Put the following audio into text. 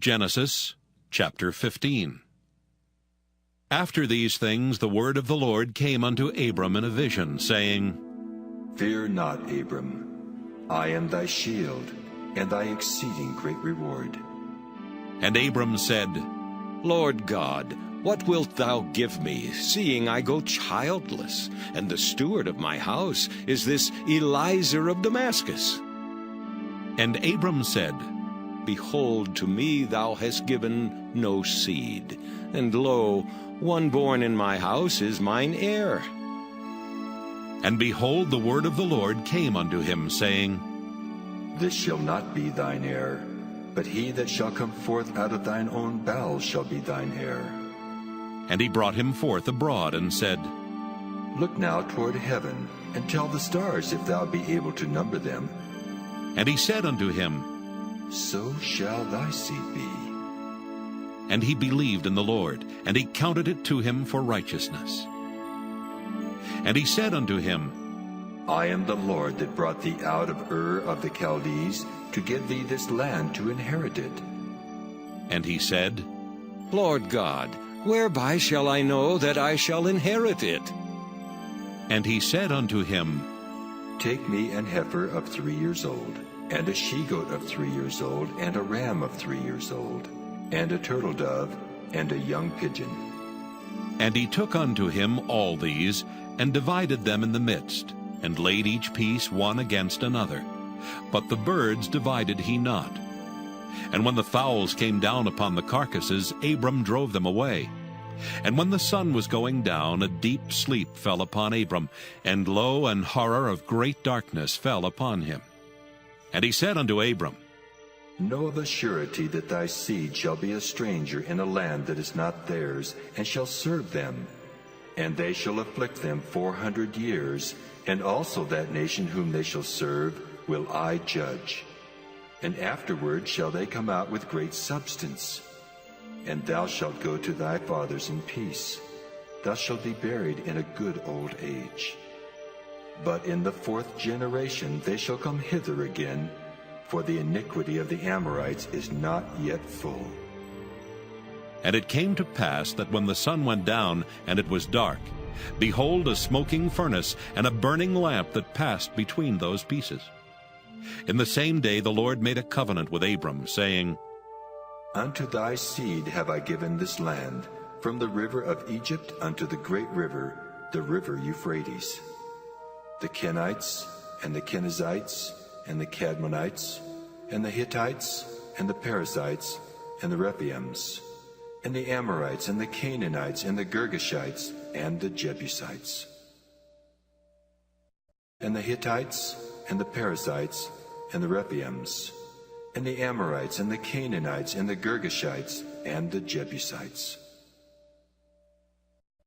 Genesis chapter 15. After these things the word of the Lord came unto Abram in a vision, saying, Fear not, Abram. I am thy shield, and thy exceeding great reward. And Abram said, Lord God, what wilt thou give me, seeing I go childless, and the steward of my house is this Eliezer of Damascus? And Abram said, Behold, to me thou hast given no seed, and lo, one born in my house is mine heir. And behold, the word of the Lord came unto him, saying, This shall not be thine heir, but he that shall come forth out of thine own bowels shall be thine heir. And he brought him forth abroad, and said, Look now toward heaven, and tell the stars if thou be able to number them. And he said unto him, So shall thy seed be. And he believed in the Lord, and he counted it to him for righteousness. And he said unto him, I am the Lord that brought thee out of Ur of the Chaldees, to give thee this land to inherit it. And he said, Lord God, whereby shall I know that I shall inherit it? And he said unto him, Take me an heifer of 3 years old, and a she-goat of 3 years old, and a ram of 3 years old, and a turtle dove, and a young pigeon. And he took unto him all these, and divided them in the midst, and laid each piece one against another. But the birds divided he not. And when the fowls came down upon the carcasses, Abram drove them away. And when the sun was going down, a deep sleep fell upon Abram, and lo, an horror of great darkness fell upon him. And he said unto Abram, Know of a surety that thy seed shall be a stranger in a land that is not theirs, and shall serve them. And they shall afflict them 400 years, and also that nation whom they shall serve will I judge. And afterward shall they come out with great substance. And thou shalt go to thy fathers in peace. Thou shalt be buried in a good old age. But in the 4th generation they shall come hither again, for the iniquity of the Amorites is not yet full. And it came to pass that when the sun went down, and it was dark, behold, a smoking furnace, and a burning lamp that passed between those pieces. In the same day the Lord made a covenant with Abram, saying, Unto thy seed have I given this land, from the river of Egypt unto the great river, the river Euphrates. The Kenites, and the Kenizzites, and the Cadmonites, and the Hittites, and the Perizzites, and the Rephaims, and the Amorites, and the Canaanites, and the Girgashites, and the Jebusites. And the Hittites, and the Perizzites, and the Rephaims, and the Amorites, and the Canaanites, and the Girgashites, and the Jebusites.